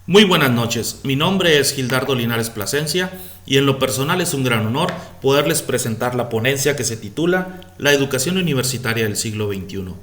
Muy buenas noches, mi nombre es Gildardo Linares Plasencia y en lo personal es un gran honor poderles presentar la ponencia que se titula La educación universitaria del siglo XXI,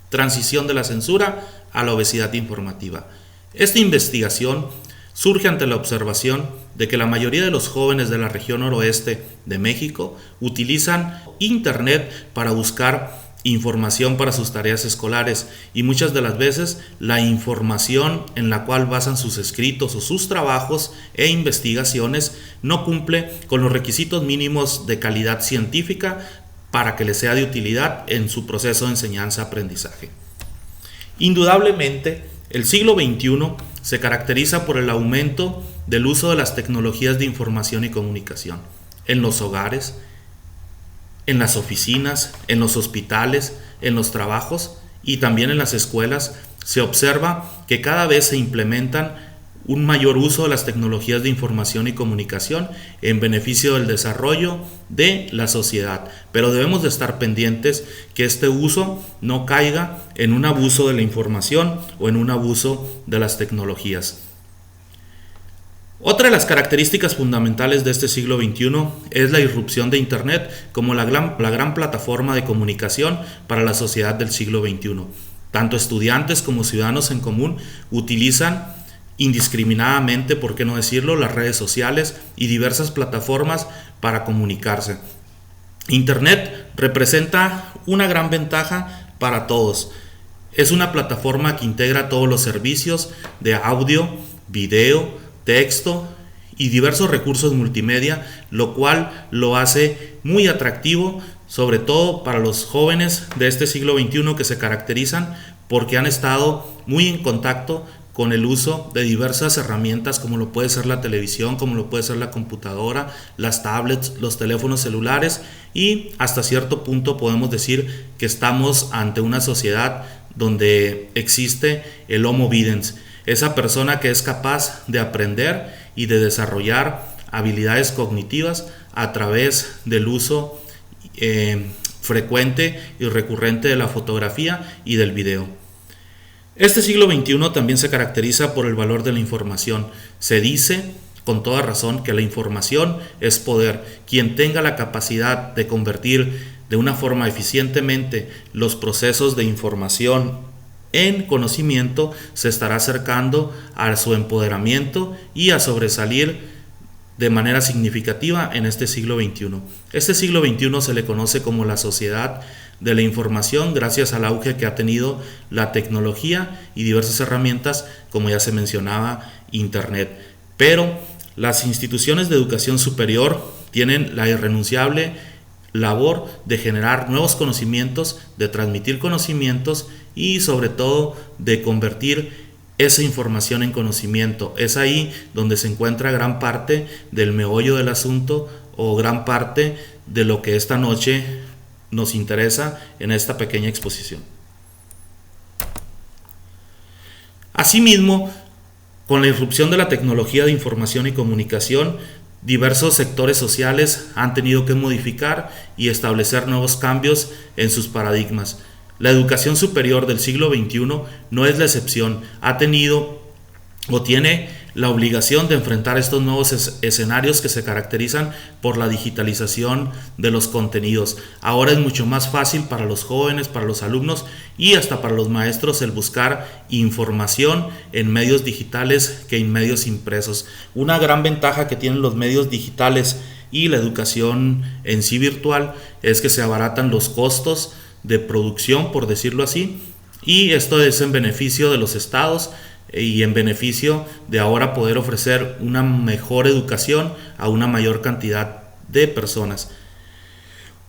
transición de la censura a la obesidad informativa. Esta investigación surge ante la observación de que la mayoría de los jóvenes de la región noroeste de México utilizan Internet para buscar información para sus tareas escolares y muchas de las veces la información en la cual basan sus escritos o sus trabajos e investigaciones no cumple con los requisitos mínimos de calidad científica para que les sea de utilidad en su proceso de enseñanza-aprendizaje. Indudablemente, el siglo XXI se caracteriza por el aumento del uso de las tecnologías de información y comunicación en los hogares, en las oficinas, en los hospitales, en los trabajos y también en las escuelas. Se observa que cada vez se implementan un mayor uso de las tecnologías de información y comunicación en beneficio del desarrollo de la sociedad, pero debemos de estar pendientes que este uso no caiga en un abuso de la información o en un abuso de las tecnologías. Otra de las características fundamentales de este siglo XXI es la irrupción de Internet como la gran plataforma de comunicación para la sociedad del siglo XXI. Tanto estudiantes como ciudadanos en común utilizan indiscriminadamente, por qué no decirlo, las redes sociales y diversas plataformas para comunicarse. Internet representa una gran ventaja para todos. Es una plataforma que integra todos los servicios de audio, video, texto y diversos recursos multimedia, lo cual lo hace muy atractivo, sobre todo para los jóvenes de este siglo XXI que se caracterizan porque han estado muy en contacto con el uso de diversas herramientas como lo puede ser la televisión, como lo puede ser la computadora, las tablets, los teléfonos celulares y hasta cierto punto podemos decir que estamos ante una sociedad donde existe el Homo videns, esa persona que es capaz de aprender y de desarrollar habilidades cognitivas a través del uso frecuente y recurrente de la fotografía y del video. Este siglo XXI también se caracteriza por el valor de la información. Se dice con toda razón que la información es poder. Quien tenga la capacidad de convertir de una forma eficientemente los procesos de información en conocimiento se estará acercando a su empoderamiento y a sobresalir de manera significativa en este siglo XXI. Este siglo XXI se le conoce como la sociedad de la información gracias al auge que ha tenido la tecnología y diversas herramientas como ya se mencionaba Internet. Pero las instituciones de educación superior tienen la irrenunciable labor de generar nuevos conocimientos, de transmitir conocimientos y sobre todo de convertir esa información en conocimiento. Es ahí donde se encuentra gran parte del meollo del asunto o gran parte de lo que esta noche nos interesa en esta pequeña exposición. Asimismo, con la irrupción de la tecnología de información y comunicación, diversos sectores sociales han tenido que modificar y establecer nuevos cambios en sus paradigmas. La educación superior del siglo XXI no es la excepción. Ha tenido o tiene la obligación de enfrentar estos nuevos escenarios que se caracterizan por la digitalización de los contenidos. Ahora es mucho más fácil para los jóvenes, para los alumnos y hasta para los maestros el buscar información en medios digitales que en medios impresos. Una gran ventaja que tienen los medios digitales y la educación en sí virtual es que se abaratan los costos de producción, por decirlo así, y esto es en beneficio de los estados y en beneficio de ahora poder ofrecer una mejor educación a una mayor cantidad de personas.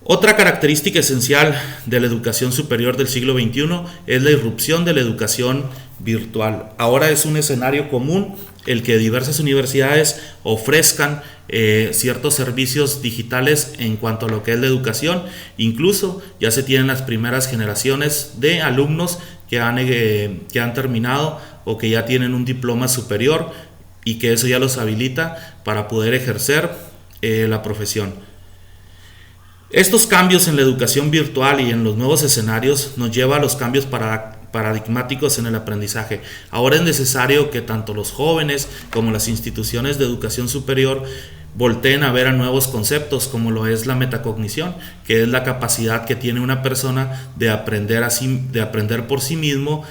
Otra característica esencial de la educación superior del siglo XXI es la irrupción de la educación virtual. Ahora es un escenario común el que diversas universidades ofrezcan ciertos servicios digitales en cuanto a lo que es la educación. Incluso ya se tienen las primeras generaciones de alumnos que han terminado o que ya tienen un diploma superior y que eso ya los habilita para poder ejercer la profesión. Estos cambios en la educación virtual y en los nuevos escenarios nos lleva a los cambios paradigmáticos en el aprendizaje. Ahora es necesario que tanto los jóvenes como las instituciones de educación superior volteen a ver a nuevos conceptos, como lo es la metacognición, que es la capacidad que tiene una persona de aprender por sí mismo,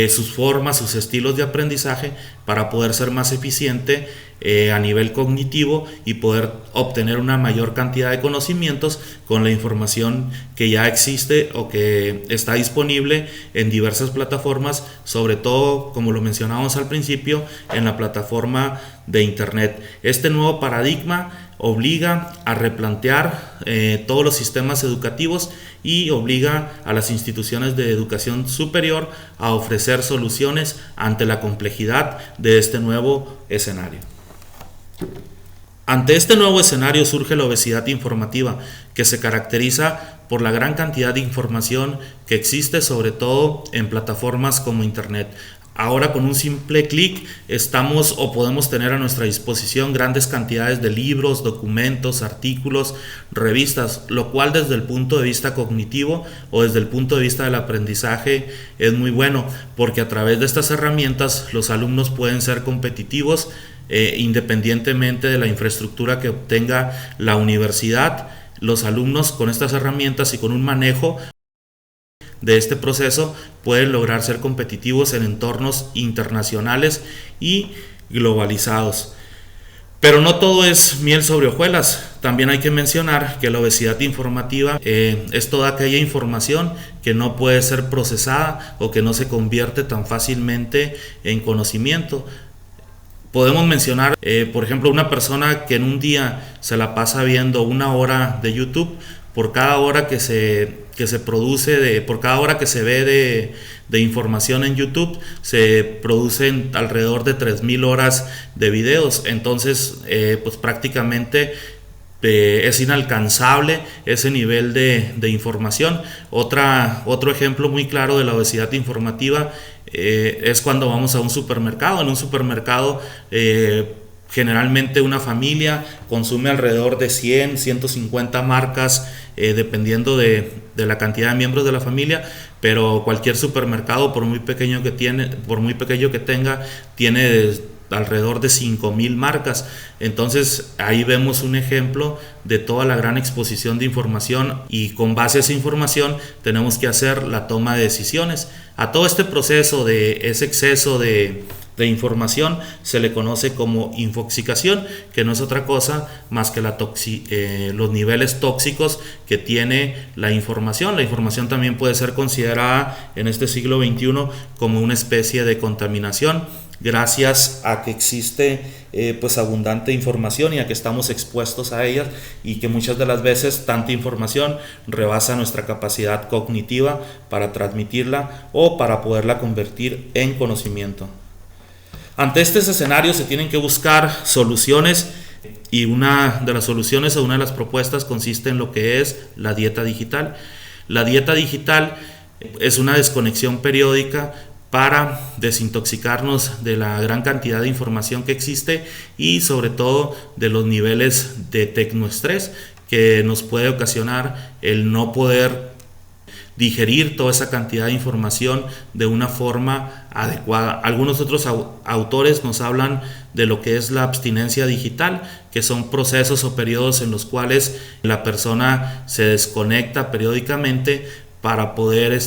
sus formas, sus estilos de aprendizaje, para poder ser más eficiente a nivel cognitivo y poder obtener una mayor cantidad de conocimientos con la información que ya existe o que está disponible en diversas plataformas, sobre todo, como lo mencionábamos al principio, en la plataforma de internet. Este nuevo paradigma obliga a replantear todos los sistemas educativos y obliga a las instituciones de educación superior a ofrecer soluciones ante la complejidad de este nuevo escenario. Ante este nuevo escenario surge la obesidad informativa, que se caracteriza por la gran cantidad de información que existe, sobre todo en plataformas como internet. Ahora, con un simple clic estamos o podemos tener a nuestra disposición grandes cantidades de libros, documentos, artículos, revistas, lo cual desde el punto de vista cognitivo o desde el punto de vista del aprendizaje es muy bueno, porque a través de estas herramientas los alumnos pueden ser competitivos independientemente de la infraestructura que obtenga la universidad. Los alumnos, con estas herramientas y con un manejo de este proceso, pueden lograr ser competitivos en entornos internacionales y globalizados. Pero no todo es miel sobre hojuelas. También hay que mencionar que la obesidad informativa es toda aquella información que no puede ser procesada o que no se convierte tan fácilmente en conocimiento. Podemos mencionar, por ejemplo, una persona que en un día se la pasa viendo 1 hora de YouTube. Por cada hora que se produce, por cada hora que se ve de información en YouTube, se producen alrededor de 3,000 horas de videos. Entonces, pues prácticamente es inalcanzable ese nivel de información. Otro ejemplo muy claro de la obesidad informativa es cuando vamos a un supermercado. En un supermercado generalmente una familia consume alrededor de 100, 150 marcas, dependiendo de la cantidad de miembros de la familia, pero cualquier supermercado, por muy pequeño que tenga, tiene alrededor de 5,000 marcas. Entonces ahí vemos un ejemplo de toda la gran exposición de información, y con base a esa información tenemos que hacer la toma de decisiones. A todo este proceso de ese exceso de información se le conoce como infoxicación, que no es otra cosa más que los niveles tóxicos que tiene la información. La información también puede ser considerada en este siglo XXI como una especie de contaminación, gracias a que existe pues abundante información y a que estamos expuestos a ellas, y que muchas de las veces tanta información rebasa nuestra capacidad cognitiva para transmitirla o para poderla convertir en conocimiento. Ante este escenario se tienen que buscar soluciones, y una de las soluciones o una de las propuestas consiste en lo que es la dieta digital. La dieta digital es una desconexión periódica para desintoxicarnos de la gran cantidad de información que existe, y sobre todo de los niveles de tecnoestrés que nos puede ocasionar el no poder digerir toda esa cantidad de información de una forma adecuada. Algunos otros autores nos hablan de lo que es la abstinencia digital, que son procesos o periodos en los cuales la persona se desconecta periódicamente para poder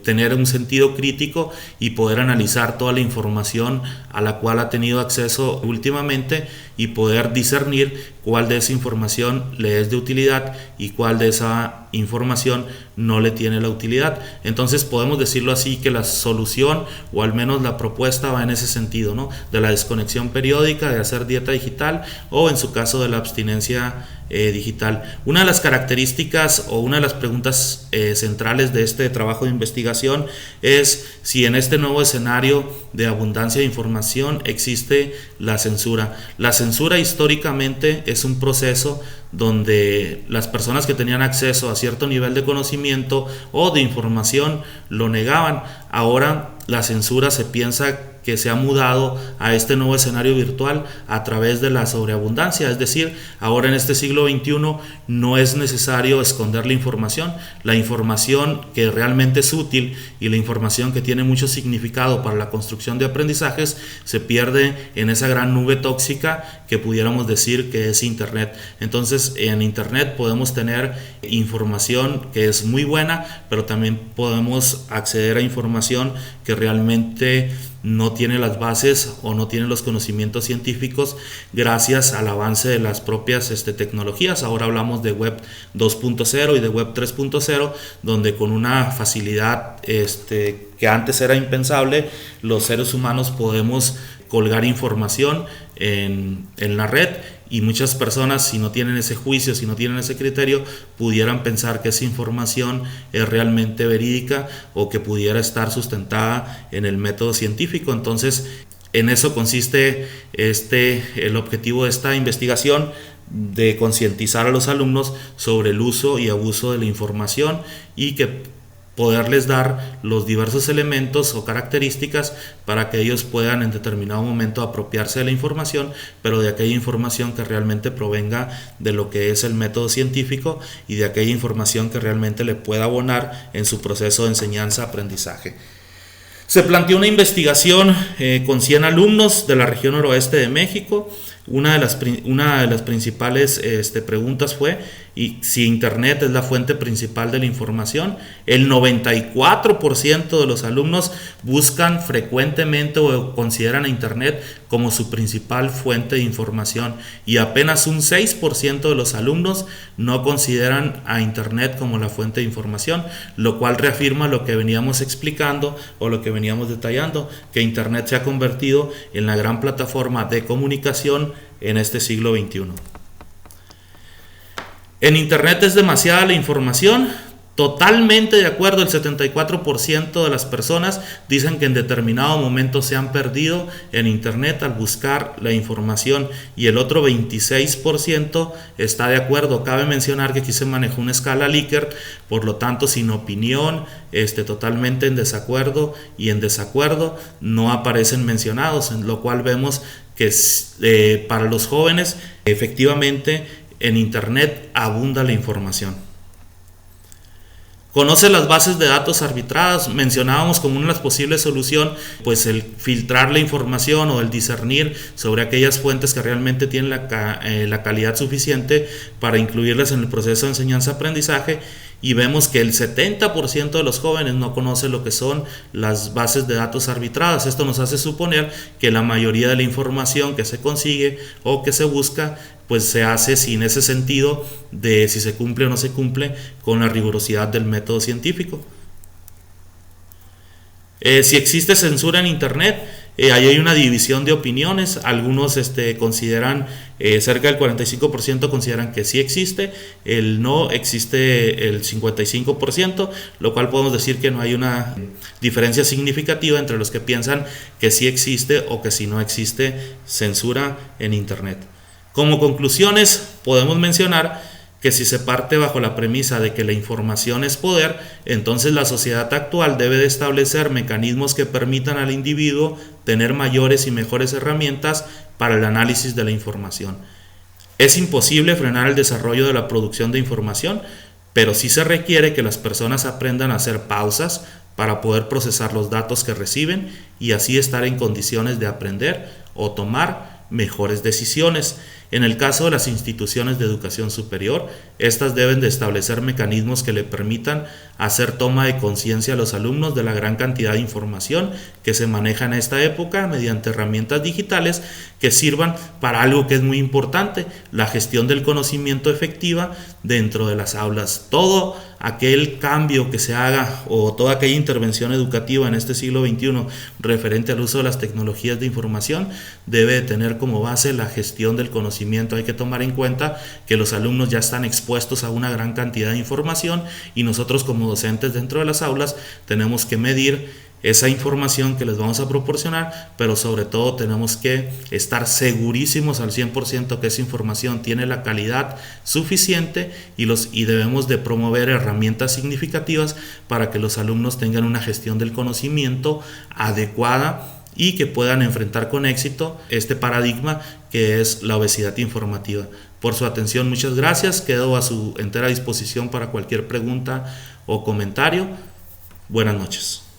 tener un sentido crítico y poder analizar toda la información a la cual ha tenido acceso últimamente, y poder discernir cuál de esa información le es de utilidad y cuál de esa información no le tiene la utilidad. Entonces podemos decirlo así, que la solución, o al menos la propuesta, va en ese sentido, ¿no? De la desconexión periódica, de hacer dieta digital, o en su caso de la abstinencia digital. Una de las características o una de las preguntas centrales de este trabajo de investigación es si en este nuevo escenario de abundancia de información existe la censura. La censura históricamente es un proceso donde las personas que tenían acceso a cierto nivel de conocimiento o de información lo negaban. Ahora la censura se piensa que se ha mudado a este nuevo escenario virtual a través de la sobreabundancia. Es decir, ahora en este siglo XXI no es necesario esconder la información que realmente es útil y la información que tiene mucho significado para la construcción de aprendizajes se pierde en esa gran nube tóxica que pudiéramos decir que es Internet. Entonces, en Internet podemos tener información que es muy buena, pero también podemos acceder a información que realmente no tiene las bases o no tiene los conocimientos científicos gracias al avance de las propias tecnologías. Ahora hablamos de Web 2.0 y de Web 3.0, donde con una facilidad que antes era impensable, los seres humanos podemos colgar información en la red, y muchas personas, si no tienen ese juicio, si no tienen ese criterio, pudieran pensar que esa información es realmente verídica o que pudiera estar sustentada en el método científico. Entonces, en eso consiste el objetivo de esta investigación, de concientizar a los alumnos sobre el uso y abuso de la información y que poderles dar los diversos elementos o características para que ellos puedan en determinado momento apropiarse de la información, pero de aquella información que realmente provenga de lo que es el método científico y de aquella información que realmente le pueda abonar en su proceso de enseñanza-aprendizaje. Se planteó una investigación con 100 alumnos de la región noroeste de México. Una de las principales preguntas fue si Internet es la fuente principal de la información. El 94% de los alumnos buscan frecuentemente o consideran a Internet como su principal fuente de información, y apenas un 6% de los alumnos no consideran a Internet como la fuente de información, lo cual reafirma lo que veníamos explicando o lo que veníamos detallando, que Internet se ha convertido en la gran plataforma de comunicación en este siglo XXI. En Internet es demasiada la información. Totalmente de acuerdo, el 74% de las personas dicen que en determinado momento se han perdido en Internet al buscar la información, y el otro 26% está de acuerdo. Cabe mencionar que aquí se manejó una escala Likert, por lo tanto sin opinión, totalmente en desacuerdo y en desacuerdo no aparecen mencionados, en lo cual vemos que para los jóvenes efectivamente en Internet abunda la información. Conoce las bases de datos arbitradas. Mencionábamos como una de las posibles soluciones, pues el filtrar la información o el discernir sobre aquellas fuentes que realmente tienen la calidad suficiente para incluirlas en el proceso de enseñanza-aprendizaje, y vemos que el 70% de los jóvenes no conoce lo que son las bases de datos arbitradas. Esto nos hace suponer que la mayoría de la información que se consigue o que se busca pues se hace sin ese sentido de si se cumple o no se cumple con la rigurosidad del método científico. Si existe censura en Internet, ahí hay una división de opiniones. Algunos consideran, cerca del 45% consideran que sí existe, el no existe el 55%, lo cual podemos decir que no hay una diferencia significativa entre los que piensan que sí existe o que sí no existe censura en Internet. Como conclusiones, podemos mencionar que si se parte bajo la premisa de que la información es poder, entonces la sociedad actual debe de establecer mecanismos que permitan al individuo tener mayores y mejores herramientas para el análisis de la información. Es imposible frenar el desarrollo de la producción de información, pero sí se requiere que las personas aprendan a hacer pausas para poder procesar los datos que reciben y así estar en condiciones de aprender o tomar mejores decisiones. En el caso de las instituciones de educación superior, estas deben de establecer mecanismos que le permitan hacer toma de conciencia a los alumnos de la gran cantidad de información que se maneja en esta época mediante herramientas digitales que sirvan para algo que es muy importante, la gestión del conocimiento efectiva dentro de las aulas. Todo aquel cambio que se haga o toda aquella intervención educativa en este siglo XXI referente al uso de las tecnologías de información debe de tener como base la gestión del conocimiento. Hay que tomar en cuenta que los alumnos ya están expuestos a una gran cantidad de información y nosotros como docentes dentro de las aulas tenemos que medir esa información que les vamos a proporcionar, pero sobre todo tenemos que estar segurísimos al 100% que esa información tiene la calidad suficiente y debemos de promover herramientas significativas para que los alumnos tengan una gestión del conocimiento adecuada y que puedan enfrentar con éxito este paradigma que es la obesidad informativa. Por su atención, muchas gracias. Quedo a su entera disposición para cualquier pregunta o comentario. Buenas noches.